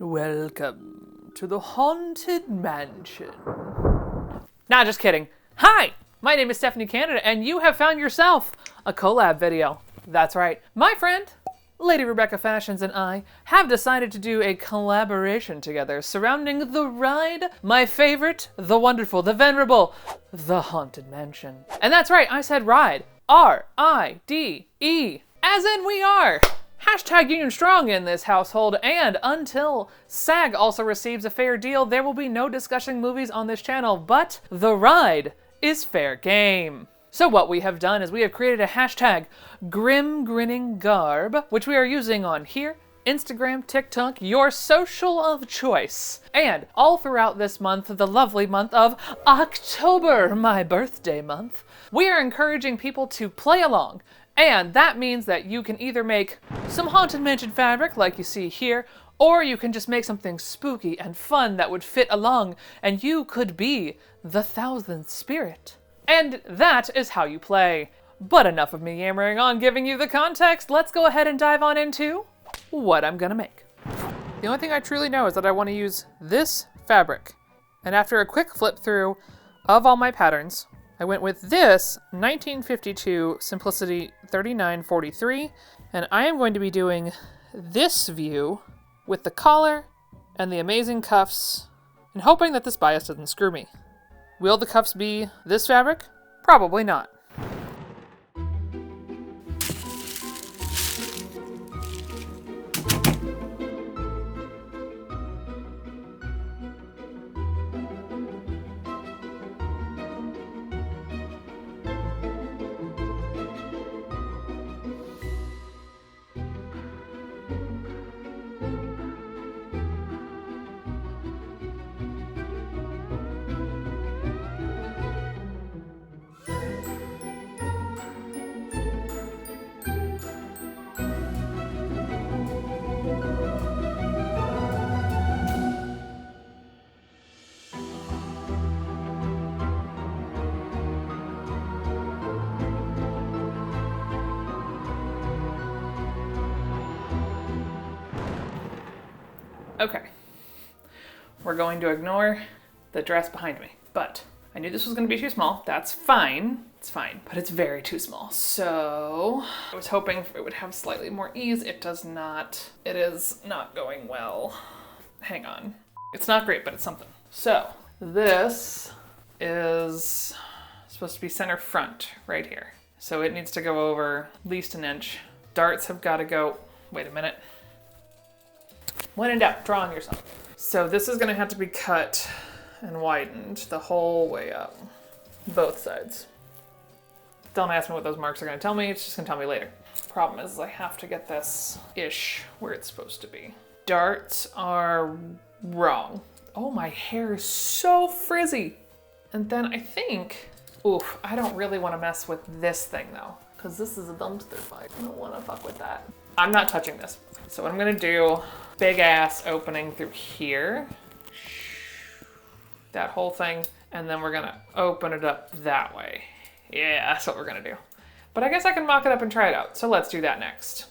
Welcome to the Haunted Mansion. Nah, just kidding. Hi, my name is Stephanie Canada, and you have found yourself a collab video. That's right. My friend, Lady Rebecca Fashions, and I have decided to do a collaboration together surrounding the ride, my favorite, the wonderful, the venerable, the Haunted Mansion. And that's right, I said ride. R-I-D-E. As in we are. Hashtag Union Strong in this household, and until SAG also receives a fair deal, there will be no discussing movies on this channel, but the ride is fair game. So what we have done is we have created a hashtag Grim Grinning Garb, which we are using on here, Instagram, TikTok, your social of choice. And all throughout this month, the lovely month of October, my birthday month, we are encouraging people to play along. And that means that you can either make some Haunted Mansion fabric like you see here, or you can just make something spooky and fun that would fit along, and you could be the 1,000th spirit. And that is how you play. But enough of me yammering on giving you the context. Let's go ahead and dive on into what I'm gonna make. The only thing I truly know is that I want to use this fabric. And after a quick flip through of all my patterns, I went with this 1952 Simplicity 3943, and I am going to be doing this view with the collar and the amazing cuffs, and hoping that this bias doesn't screw me. Will the cuffs be this fabric? Probably not. Okay, we're going to ignore the dress behind me, but I knew this was going to be too small. That's fine. It's fine, but it's very too small. So I was hoping it would have slightly more ease. It does not. It is not going well. Hang on. It's not great, but it's something. So this is supposed to be center front right here. So it needs to go over at least an inch. Darts have got to go, wait a minute. When in doubt, draw on yourself. So this is gonna have to be cut and widened the whole way up, both sides. Don't ask me what those marks are gonna tell me, it's just gonna tell me later. Problem is I have to get this ish where it's supposed to be. Darts are wrong. Oh, my hair is so frizzy. And then I think, oof, I don't really wanna mess with this thing though, because this is a dumpster fire. I don't wanna fuck with that. I'm not touching this. So what I'm gonna do, big ass opening through here. That whole thing. And then we're gonna open it up that way. Yeah, that's what we're gonna do. But I guess I can mock it up and try it out. So let's do that next.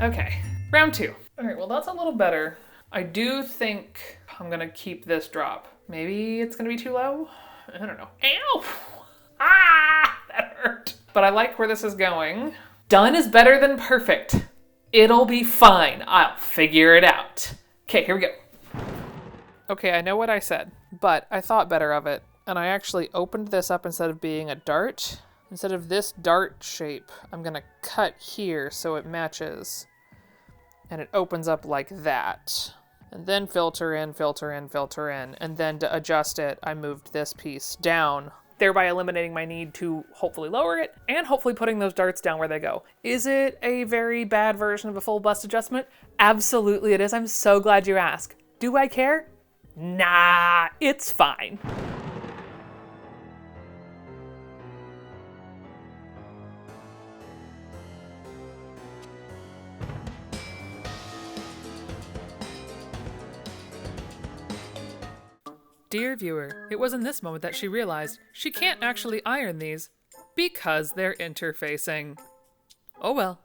Okay, round two. All right, well that's a little better. I do think I'm gonna keep this drop. Maybe it's gonna be too low? I don't know. Ow! Ah, that hurt. But I like where this is going. Done is better than perfect. It'll be fine. I'll figure it out. Okay, here we go. Okay, I know what I said, but I thought better of it. And I actually opened this up instead of being a dart. Instead of this dart shape, I'm gonna cut here so it matches. And it opens up like that. And then filter in, filter in, filter in. And then to adjust it, I moved this piece down, thereby eliminating my need to hopefully lower it and hopefully putting those darts down where they go. Is it a very bad version of a full bust adjustment? Absolutely it is. I'm so glad you asked. Do I care? Nah, it's fine. Dear viewer, it was in this moment that she realized she can't actually iron these because they're interfacing. Oh well.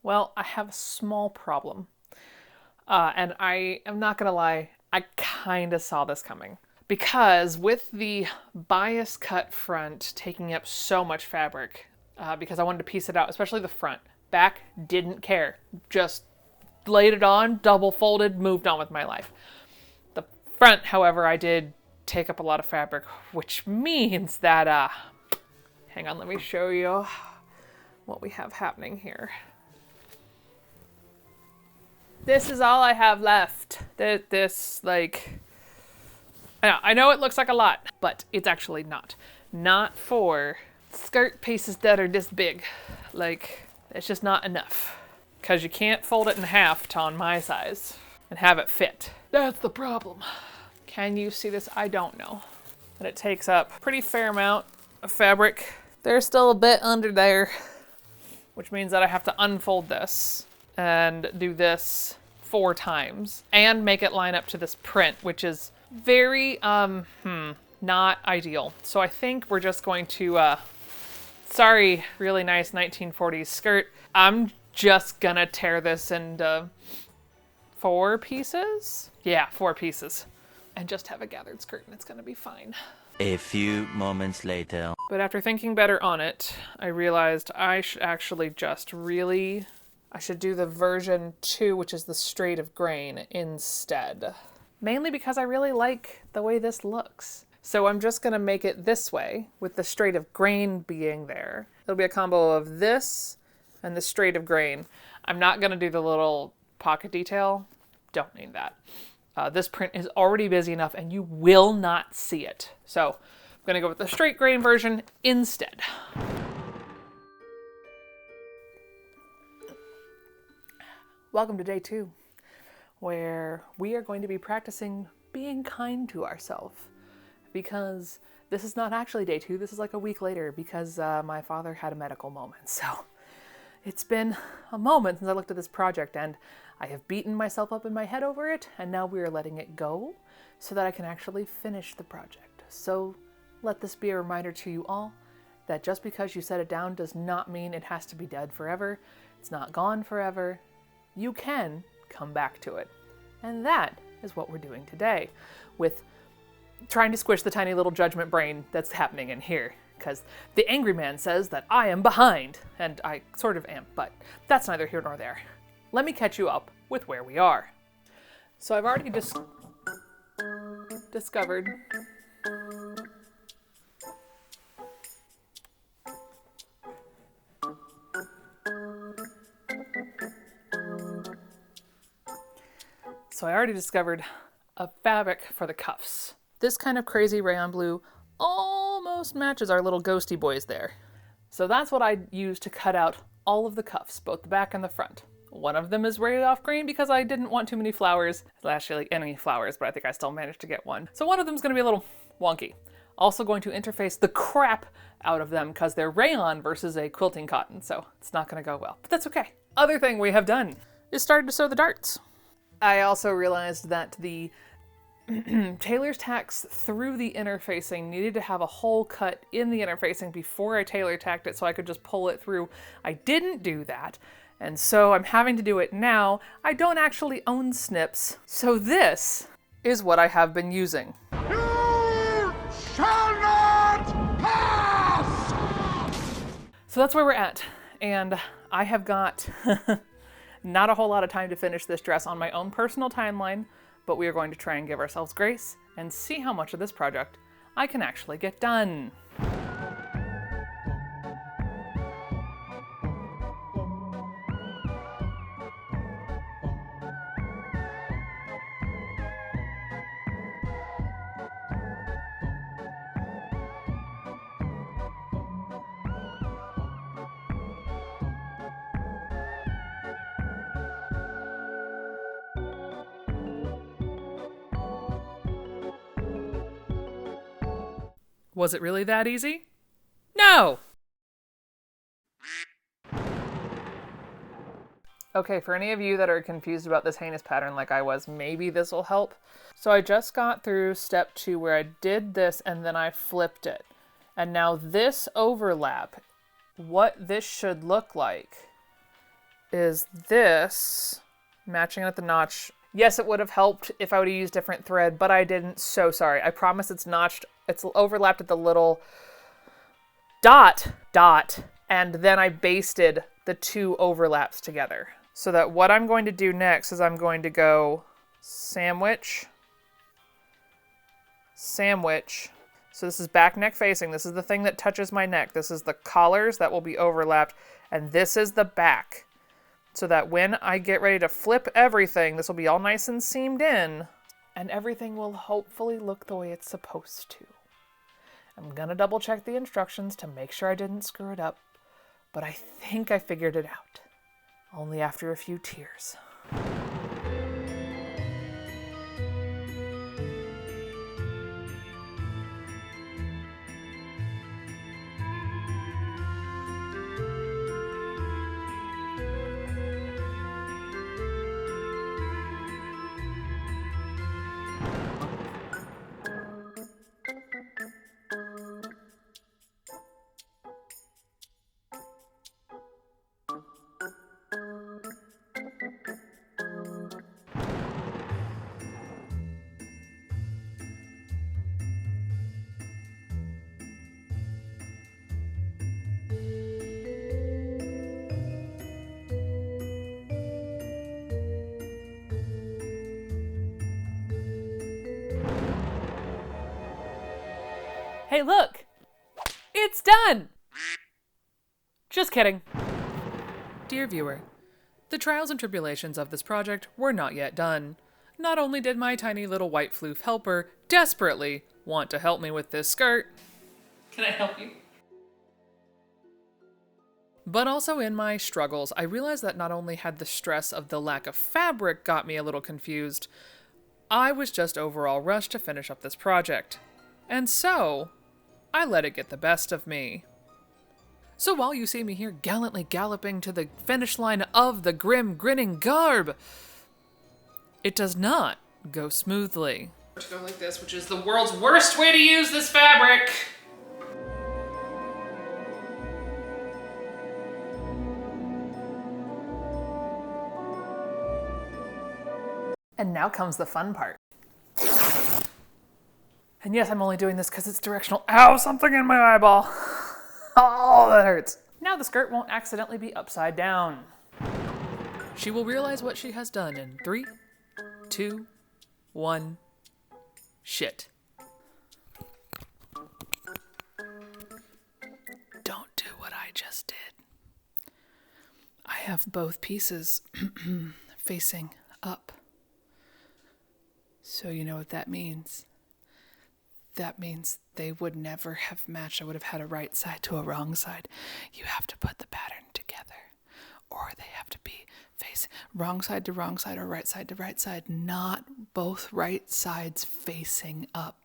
Well, I have a small problem. And I am not gonna lie, I kinda saw this coming. Because with the bias cut front taking up so much fabric, because I wanted to piece it out, especially the front. Back, didn't care. Just laid it on, double folded, moved on with my life. The front, however, I did take up a lot of fabric, which means that, hang on, let me show you what we have happening here. This is all I have left. This, like, I know it looks like a lot, but it's actually not. Not for skirt pieces that are this big. Like, it's just not enough. Because you can't fold it in half on my size and have it fit. That's the problem. Can you see this? I don't know. But it takes up a pretty fair amount of fabric. There's still a bit under there, which means that I have to unfold this and do this 4 times and make it line up to this print, which is very, not ideal. So I think we're just going to, sorry, really nice 1940s skirt. I'm just gonna tear this into 4 pieces. Yeah, 4 pieces. And just have a gathered skirt and it's gonna be fine. A few moments later. But after thinking better on it, I realized I should actually I should do the version 2, which is the straight of grain, instead. Mainly because I really like the way this looks. So I'm just gonna make it this way, with the straight of grain being there. It'll be a combo of this and the straight of grain. I'm not gonna do the little pocket detail. Don't need that. This print is already busy enough and you will not see it. So I'm gonna go with the straight grain version instead. Welcome to day 2, where we are going to be practicing being kind to ourselves. Because this is not actually day 2, this is like a week later because my father had a medical moment. So it's been a moment since I looked at this project and I have beaten myself up in my head over it, and now we are letting it go so that I can actually finish the project. So let this be a reminder to you all that just because you set it down does not mean it has to be dead forever. It's not gone forever. You can come back to it. And that is what we're doing today, with trying to squish the tiny little judgment brain that's happening in here. Because the angry man says that I am behind, and I sort of am, but that's neither here nor there. Let me catch you up with where we are. So I've already discovered a fabric for the cuffs. This kind of crazy rayon blue almost matches our little ghosty boys there. So that's what I used to cut out all of the cuffs, both the back and the front. One of them is rated off green because I didn't want too many flowers. Actually, any flowers, but I think I still managed to get one. So one of them is going to be a little wonky. Also going to interface the crap out of them because they're rayon versus a quilting cotton, so it's not going to go well. But that's okay. Other thing we have done is started to sew the darts. I also realized that the tailor's tacks through the interfacing needed to have a hole cut in the interfacing before I tailor tacked it so I could just pull it through. I didn't do that, and so I'm having to do it now. I don't actually own snips, so this is what I have been using. You shall not pass! So that's where we're at, and I have got not a whole lot of time to finish this dress on my own personal timeline, but we are going to try and give ourselves grace and see how much of this project I can actually get done. Was it really that easy? No! Okay, for any of you that are confused about this heinous pattern like I was, maybe this will help. So I just got through step 2 where I did this and then I flipped it. And now this overlap, what this should look like is this, matching it at the notch. Yes, it would have helped if I would have used different thread, but I didn't. So sorry. I promise it's notched. It's overlapped at the little dot, and then I basted the two overlaps together. So that what I'm going to do next is I'm going to go sandwich, sandwich. So this is back neck facing. This is the thing that touches my neck. This is the collars that will be overlapped, and this is the back. So that when I get ready to flip everything, this will be all nice and seamed in, and everything will hopefully look the way it's supposed to. I'm gonna double check the instructions to make sure I didn't screw it up, but I think I figured it out. Only after a few tears. Hey, look! It's done! Just kidding. Dear viewer, the trials and tribulations of this project were not yet done. Not only did my tiny little white floof helper desperately want to help me with this skirt. Can I help you? But also in my struggles, I realized that not only had the stress of the lack of fabric got me a little confused, I was just overall rushed to finish up this project. And so, I let it get the best of me. So while you see me here gallantly galloping to the finish line of the grim grinning garb, it does not go smoothly. To go like this, which is the world's worst way to use this fabric. And now comes the fun part. And yes, I'm only doing this because it's directional. Ow, something in my eyeball. Oh, that hurts. Now the skirt won't accidentally be upside down. She will realize what she has done in 3, 2, 1, shit. Don't do what I just did. I have both pieces facing up. So you know what that means. That means they would never have matched. I would have had a right side to a wrong side. You have to put the pattern together, or they have to be facing wrong side to wrong side or right side to right side, not both right sides facing up.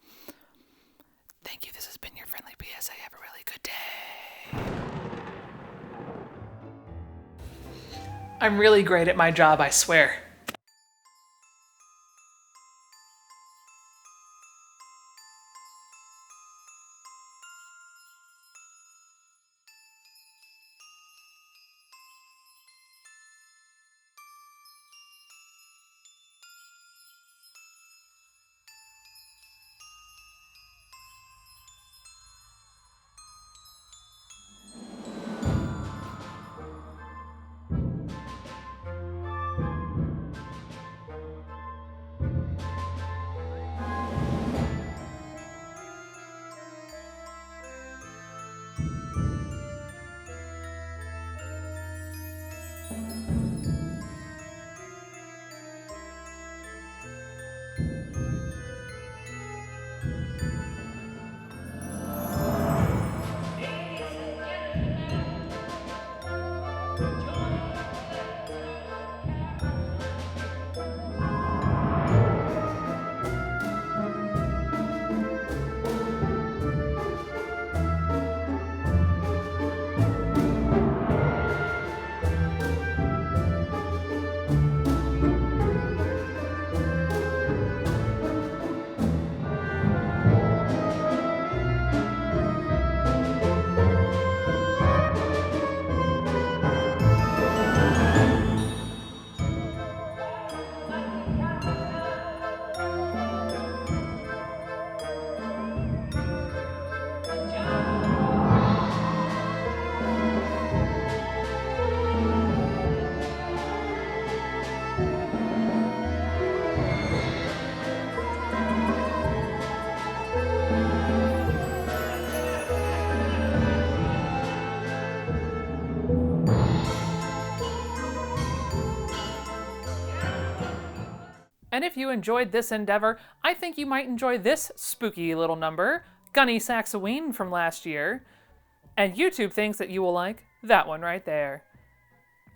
Thank you. This has been your friendly PSA. Have a really good day. I'm really great at my job, I swear. And if you enjoyed this endeavor, I think you might enjoy this spooky little number, Gunny Saxoween from last year. And YouTube thinks that you will like that one right there.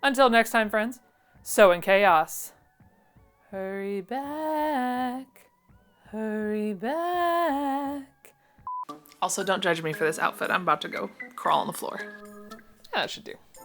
Until next time, friends, sow in chaos. Hurry back. Hurry back. Also, don't judge me for this outfit. I'm about to go crawl on the floor. Yeah, that should do.